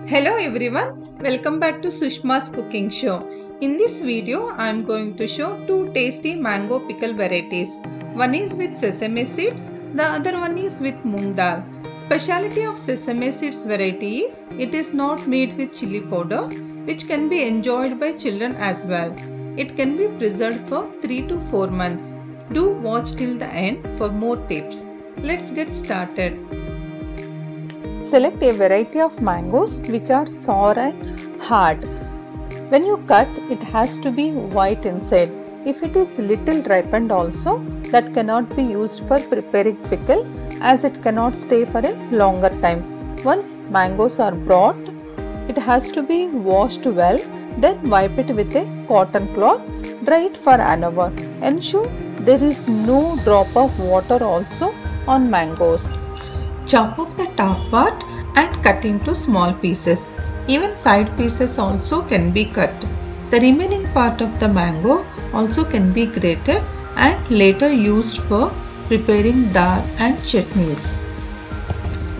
Hello everyone, welcome back to Sushma's cooking show. In this video, I am going to show two tasty mango pickle varieties. One is with sesame seeds, the other one is with moong dal. Speciality of sesame seeds variety is it is not made with chili powder, which can be enjoyed by children as well. It can be preserved for 3 to 4 months. Do watch till the end for more tips. Let's get started. Select a variety of mangoes which are sour and hard. When you cut, it has to be white inside. If it is little ripened also, that cannot be used for preparing pickle as it cannot stay for a longer time. Once mangoes are brought, it has to be washed well, then wipe it with a cotton cloth, dry it for an hour. Ensure there is no drop of water also on mangoes. Chop off the top part and cut into small pieces. Even side pieces also can be cut. The remaining part of the mango also can be grated and later used for preparing dal and chutneys.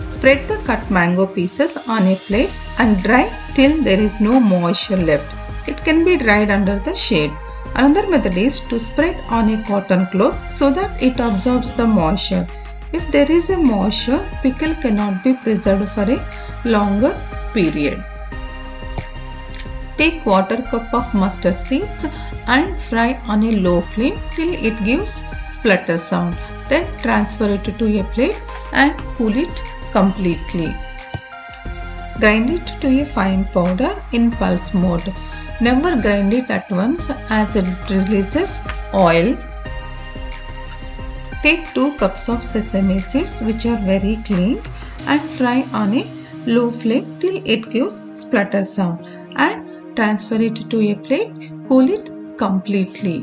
Spread the cut mango pieces on a plate and dry till there is no moisture left. It can be dried under the shade. Another method is to spread on a cotton cloth so that it absorbs the moisture. If there is a moisture, pickle cannot be preserved for a longer period. Take quarter cup of mustard seeds and fry on a low flame till it gives splutter sound. Then transfer it to a plate and cool it completely. Grind it to a fine powder in pulse mode. Never grind it at once as it releases oil. Take 2 cups of sesame seeds which are very cleaned and fry on a low flame till it gives splutter sound and transfer it to a plate, cool it completely.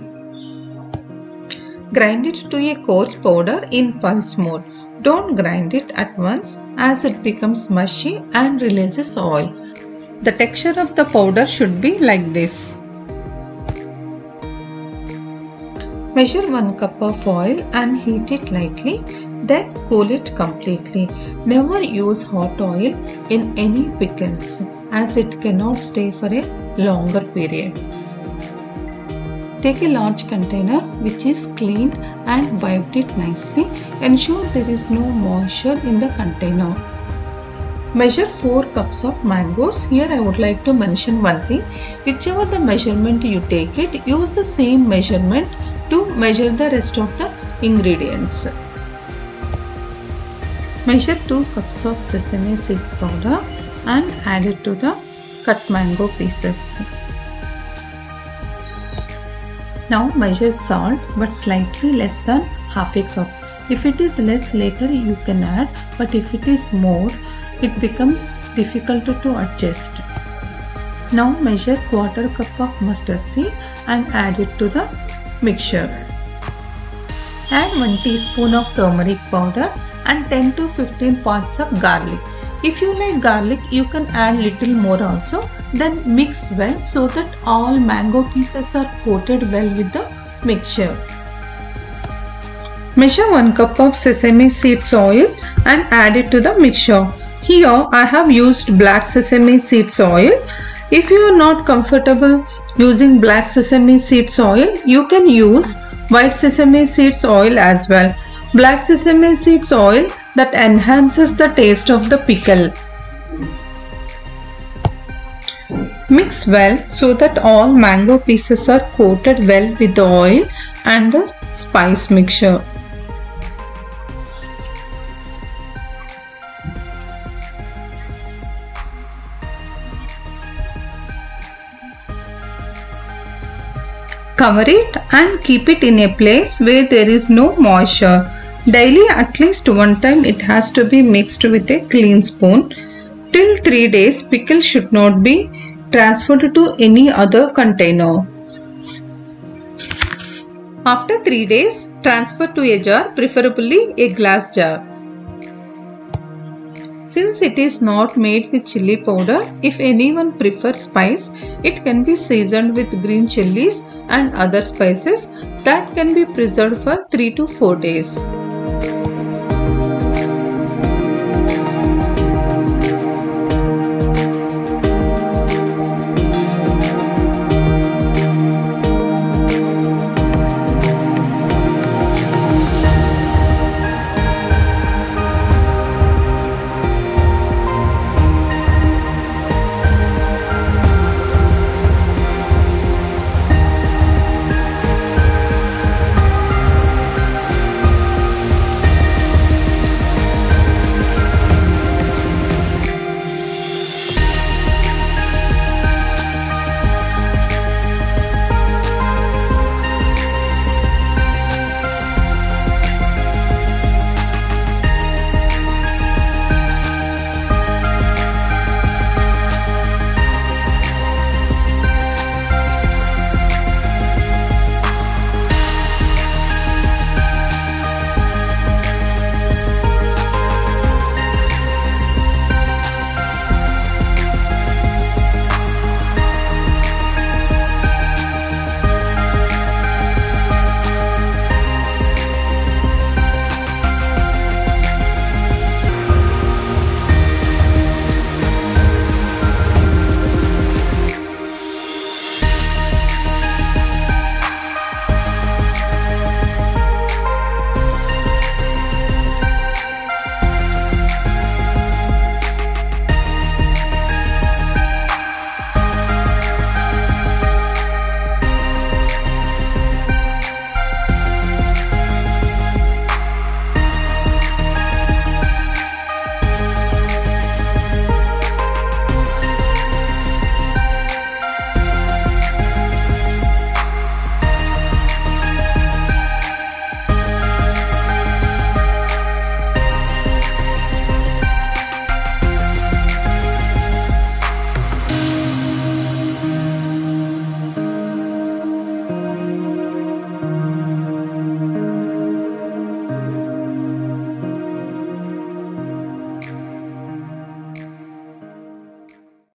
Grind it to a coarse powder in pulse mode. Don't grind it at once as it becomes mushy and releases oil. The texture of the powder should be like this. Measure 1 cup of oil and heat it lightly, then cool it completely. Never use hot oil in any pickles as it cannot stay for a longer period. Take a large container which is cleaned and wiped it nicely. Ensure there is no moisture in the container. Measure 4 cups of mangoes. Here I would like to mention one thing. Whichever the measurement you take it, use the same measurement to measure the rest of the ingredients. Measure 2 cups of sesame seeds powder and add it to the cut mango pieces. Now measure salt but slightly less than half a cup. If it is less later you can add, but if it is more it becomes difficult to adjust. Now measure quarter cup of mustard seed and add it to the mixture. Add 1 teaspoon of turmeric powder and 10 to 15 parts of garlic. If you like garlic, you can add little more also. Then mix well so that all mango pieces are coated well with the mixture. Measure 1 cup of sesame seeds oil and add it to the mixture. Here I have used black sesame seeds oil. If you are not comfortable using black sesame seeds oil, you can use white sesame seeds oil as well. Black sesame seeds oil that enhances the taste of the pickle. Mix well so that all mango pieces are coated well with the oil and the spice mixture. Cover it and keep it in a place where there is no moisture. Daily at least one time it has to be mixed with a clean spoon. Till 3 days pickle should not be transferred to any other container. After 3 days transfer to a jar, preferably a glass jar. Since it is not made with chili powder, if anyone prefers spice, it can be seasoned with green chilies and other spices that can be preserved for 3 to 4 days.